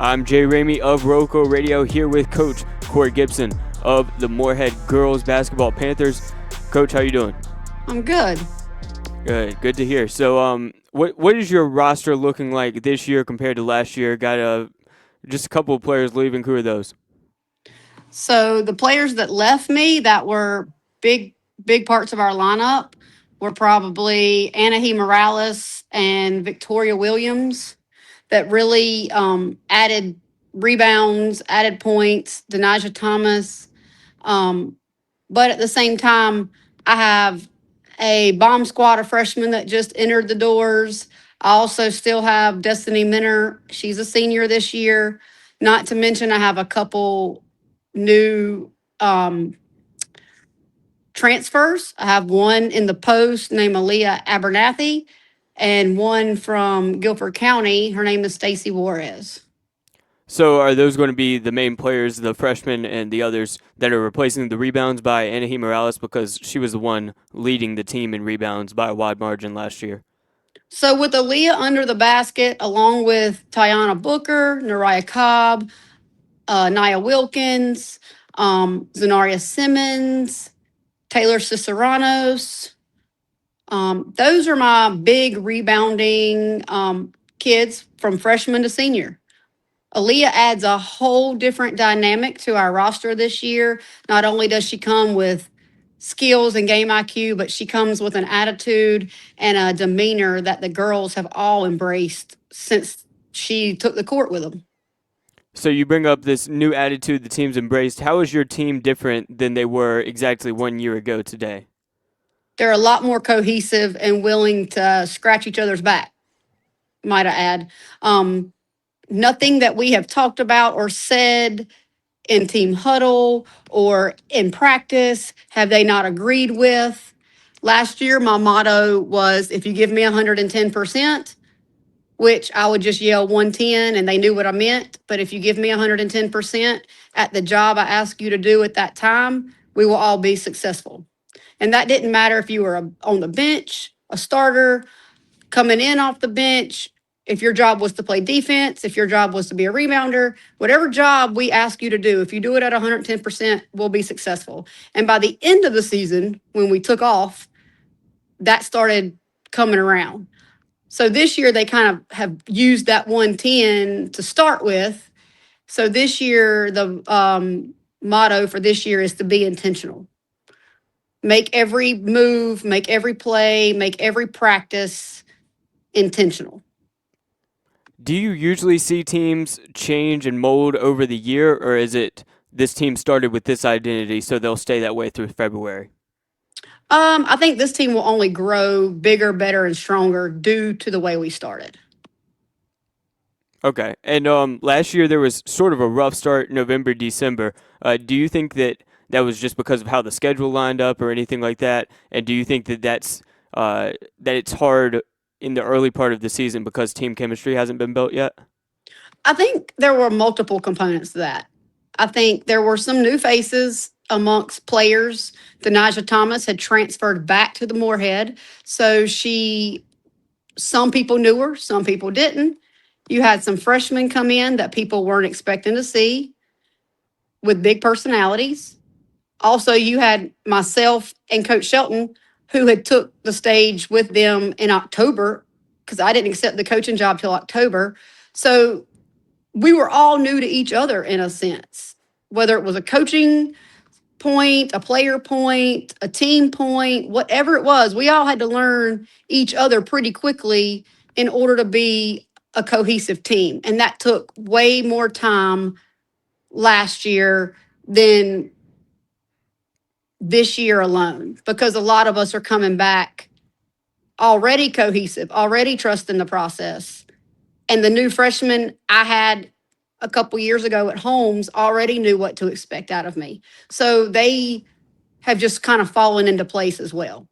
I'm Jay Ramey of RoCo Radio here with Coach Koury Gibson of the Moorhead Girls Basketball Panthers. Coach, how you doing? I'm good. Good to hear. So, what is your roster looking like this year compared to last year? Got just a couple of players leaving. Who are those? So the players that left me that were big parts of our lineup were probably Anahi Morales and Victoria Williams that really added rebounds, added points, Denaja Thomas. But at the same time, I have a bomb squad of freshmen that just entered the doors. I also still have Destiny Minner. She's a senior this year. Not to mention, I have a couple new transfers. I have one in the post named Aaliyah Abernathy and one from Guilford County. Her name is Stacy Juarez. So are those going to be the main players, the freshmen and the others that are replacing the rebounds by Anahi Morales, because she was the one leading the team in rebounds by a wide margin last year? So with Aaliyah under the basket, along with Tiana Booker, Nariah Cobb, Nia Wilkins, Zenaria Simmons, Taylor Ciceranos. Those are my big rebounding kids from freshman to senior. Aaliyah adds a whole different dynamic to our roster this year. Not only does she come with skills and game IQ, but she comes with an attitude and a demeanor that the girls have all embraced since she took the court with them. So you bring up this new attitude the team's embraced. How is your team different than they were exactly 1 year ago today? They're a lot more cohesive and willing to scratch each other's back, might I add. Nothing that we have talked about or said in team huddle or in practice have they not agreed with. Last year, my motto was, if you give me 110%, which I would just yell 110 and they knew what I meant. But if you give me 110% at the job I ask you to do at that time, we will all be successful. And that didn't matter if you were on the bench, a starter, coming in off the bench, if your job was to play defense, if your job was to be a rebounder, whatever job we ask you to do, if you do it at 110%, we'll be successful. And by the end of the season, when we took off, that started coming around. So this year, they kind of have used that 110 to start with. So this year, the motto for this year is to be intentional. Make every move, make every play, make every practice intentional. Do you usually see teams change and mold over the year, or is it this team started with this identity, so they'll stay that way through February? I think this team will only grow bigger, better, and stronger due to the way we started. Okay. And last year there was sort of a rough start, November, December. Do you think that was just because of how the schedule lined up or anything like that? And do you think that that it's hard in the early part of the season because team chemistry hasn't been built yet? I think there were multiple components to that. I think there were some new faces amongst players. Denaja Thomas had transferred back to the Moorhead. So some people knew her, some people didn't. You had some freshmen come in that people weren't expecting to see with big personalities. Also, you had myself and Coach Shelton, who had took the stage with them in October, because I didn't accept the coaching job till October. So we were all new to each other in a sense, whether it was a coaching point, a player point, a team point, whatever it was, we all had to learn each other pretty quickly in order to be a cohesive team. And that took way more time last year than this year alone, because a lot of us are coming back already cohesive, already trusting the process. And the new freshmen I had a couple years ago at Holmes already knew what to expect out of me. So they have just kind of fallen into place as well.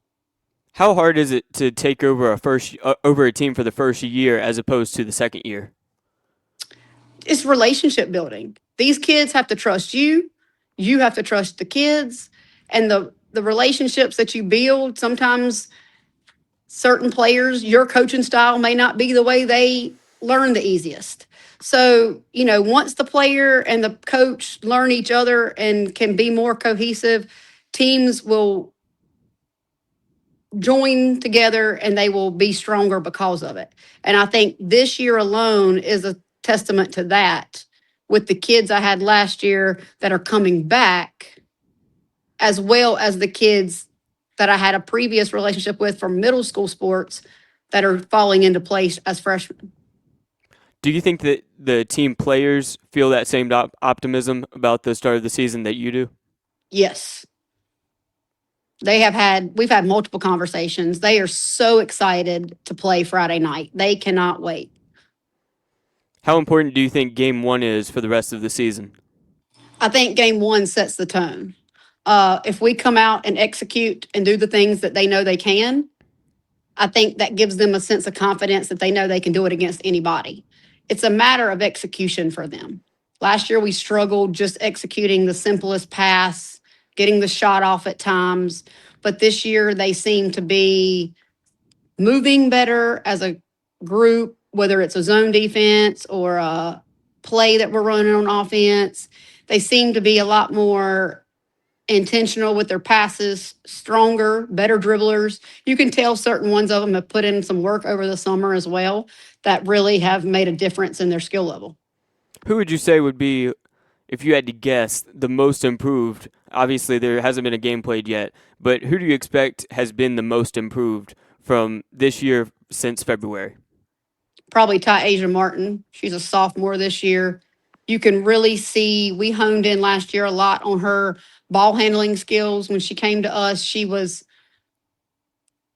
How hard is it to take over a team for the first year as opposed to the second year? It's relationship building. These kids have to trust you. You have to trust the kids. And the relationships that you build, sometimes certain players, your coaching style may not be the way they learn the easiest. So, once the player and the coach learn each other and can be more cohesive, teams will join together and they will be stronger because of it. And I think this year alone is a testament to that with the kids I had last year that are coming back, as well as the kids that I had a previous relationship with from middle school sports that are falling into place as freshmen. Do you think that the team players feel that same optimism about the start of the season that you do? Yes. We've had multiple conversations. They are so excited to play Friday night. They cannot wait. How important do you think game one is for the rest of the season? I think game one sets the tone. If we come out and execute and do the things that they know they can, I think that gives them a sense of confidence that they know they can do it against anybody. It's a matter of execution for them. Last year, we struggled just executing the simplest pass, getting the shot off at times. But this year, they seem to be moving better as a group, whether it's a zone defense or a play that we're running on offense. They seem to be a lot more intentional with their passes, stronger, better dribblers. You can tell certain ones of them have put in some work over the summer as well that really have made a difference in their skill level. Who would you say would be, if you had to guess, the most improved? Obviously, there hasn't been a game played yet, but who do you expect has been the most improved from this year since February? Probably Asia Martin. She's a sophomore this year. You can really see we honed in last year a lot on her ball handling skills. When she came to us, she was,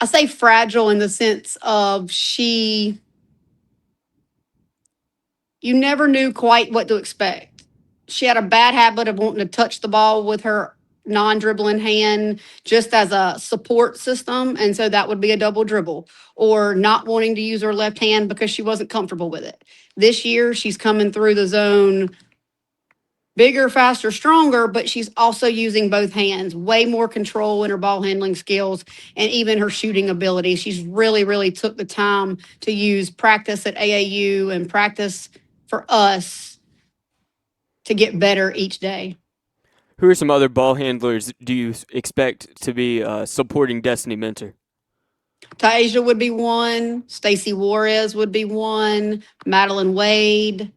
I say fragile in the sense of you never knew quite what to expect. She had a bad habit of wanting to touch the ball with her non-dribbling hand just as a support system. And so that would be a double dribble, or not wanting to use her left hand because she wasn't comfortable with it. This year, she's coming through the zone bigger, faster, stronger, but she's also using both hands, way more control in her ball handling skills and even her shooting ability. She's really, really took the time to use practice at AAU and practice for us to get better each day. Who are some other ball handlers do you expect to be supporting Destiny Mentor? Tasia would be one. Stacy Juarez would be one. Madeline Wade.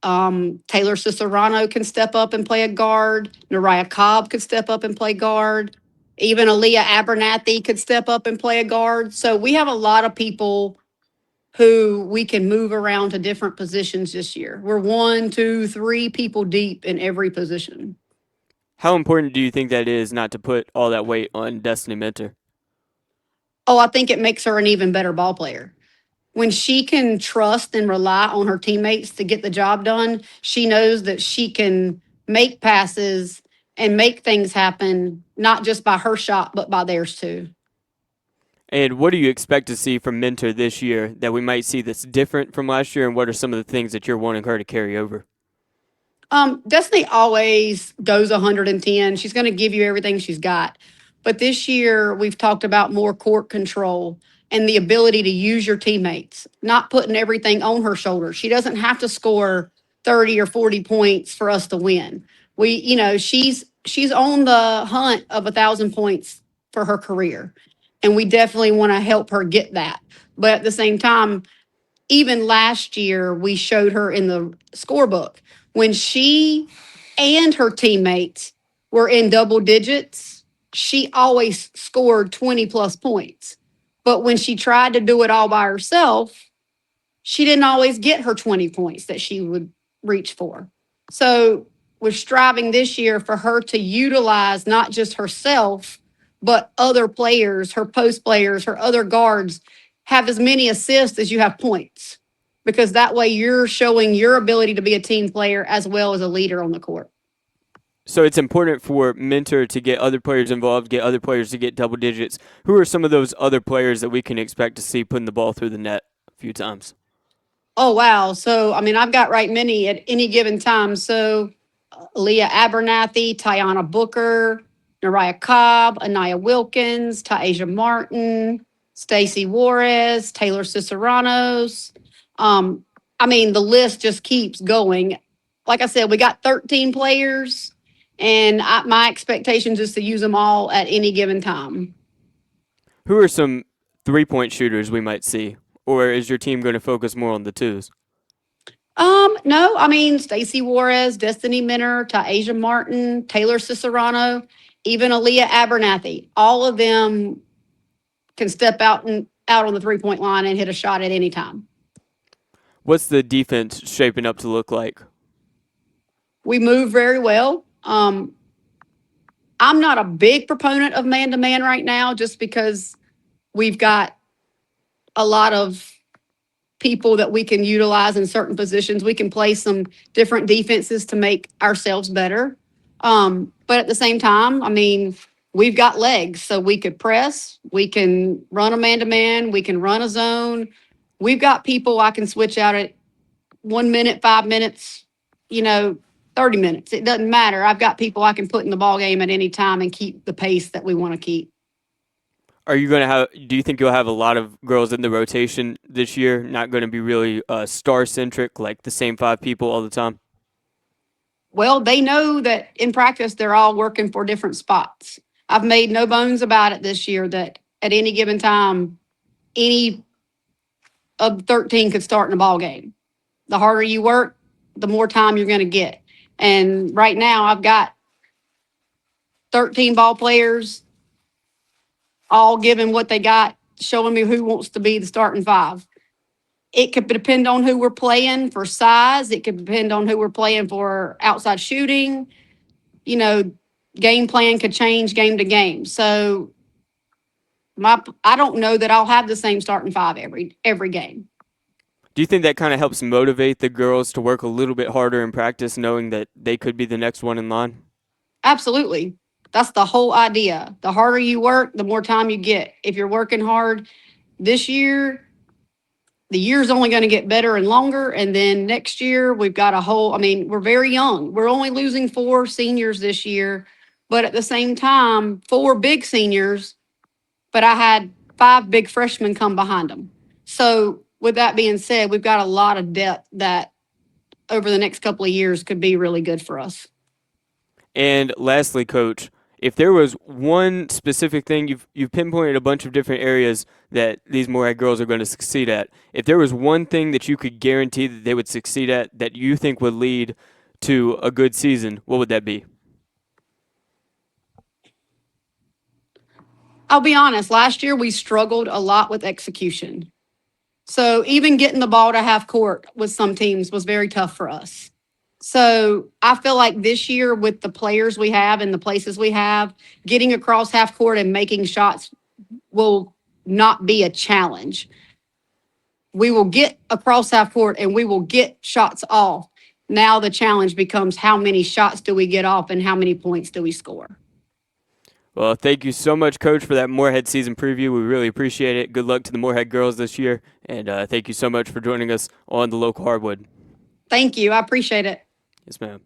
Taylor Cicerano can step up and play a guard. Nariah Cobb could step up and play guard. Even Aaliyah Abernathy could step up and play a guard. So we have a lot of people who we can move around to different positions this year. We're 1, 2, 3 people deep in every position. How important do you think that is not to put all that weight on Destiny Mentor? Oh, I think it makes her an even better ball player. When she can trust and rely on her teammates to get the job done, she knows that she can make passes and make things happen, not just by her shot, but by theirs too. And what do you expect to see from Mentor this year that we might see that's different from last year? And what are some of the things that you're wanting her to carry over? Destiny always goes 110. She's going to give you everything she's got. But this year, we've talked about more court control and the ability to use your teammates, not putting everything on her shoulders. She doesn't have to score 30 or 40 points for us to win. She's on the hunt of 1,000 points for her career. And we definitely want to help her get that. But at the same time, even last year, we showed her in the scorebook when she and her teammates were in double digits, she always scored 20 plus points. But when she tried to do it all by herself, she didn't always get her 20 points that she would reach for. So we're striving this year for her to utilize not just herself, but other players, her post players, her other guards, have as many assists as you have points, because that way you're showing your ability to be a team player as well as a leader on the court. So it's important for Mentor to get other players involved, get other players to get double digits. Who are some of those other players that we can expect to see putting the ball through the net a few times? Oh, wow. So, I mean, I've got right many at any given time. So, Leah Abernathy, Tiana Booker, Nariah Cobb, Anaya Wilkins, Tasia Martin, Stacy Juarez, Taylor Ciceranos. I mean, the list just keeps going. Like I said, we got 13 players, and my expectations is to use them all at any given time. Who are some 3-point shooters we might see? Or is your team going to focus more on the twos? No, I mean Stacey Juarez, Destiny Minner, Taisha Martin, Taylor Cicerano, even Aaliyah Abernathy. All of them can step out on the 3-point line and hit a shot at any time. What's the defense shaping up to look like? We move very well. I'm not a big proponent of man to man right now, just because we've got a lot of people that we can utilize in certain positions. We can play some different defenses to make ourselves better. But at the same time, I mean, we've got legs, so we could press, we can run a man to man, we can run a zone. We've got people I can switch out at 1 minute, 5 minutes, 30 minutes. It doesn't matter. I've got people I can put in the ball game at any time and keep the pace that we want to keep. Are you going to have? Do you think you'll have a lot of girls in the rotation this year? Not going to be really star centric, like the same 5 people all the time. Well, they know that in practice they're all working for different spots. I've made no bones about it this year that at any given time, any of 13 could start in a ball game. The harder you work, the more time you're going to get. And right now, I've got 13 ball players, all giving what they got, showing me who wants to be the starting 5. It could depend on who we're playing for size. It could depend on who we're playing for outside shooting. Game plan could change game to game. So I don't know that I'll have the same starting 5 every game. Do you think that kind of helps motivate the girls to work a little bit harder in practice, knowing that they could be the next one in line? Absolutely. That's the whole idea. The harder you work, the more time you get. If you're working hard this year, the year's only going to get better and longer. And then next year, we've got we're very young. We're only losing 4 seniors this year, but at the same time, 4 big seniors, but I had 5 big freshmen come behind them. So with that being said, we've got a lot of depth that over the next couple of years could be really good for us. And lastly, Coach, if there was one specific thing, you've pinpointed a bunch of different areas that these Moorhead girls are going to succeed at. If there was one thing that you could guarantee that they would succeed at that you think would lead to a good season, what would that be? I'll be honest, last year we struggled a lot with execution. So even getting the ball to half court with some teams was very tough for us. So I feel like this year with the players we have and the places we have, getting across half court and making shots will not be a challenge. We will get across half court and we will get shots off. Now the challenge becomes how many shots do we get off and how many points do we score? Well, thank you so much, Coach, for that Moorhead season preview. We really appreciate it. Good luck to the Moorhead girls this year, and thank you so much for joining us on the Local Hardwood. Thank you. I appreciate it. Yes, ma'am.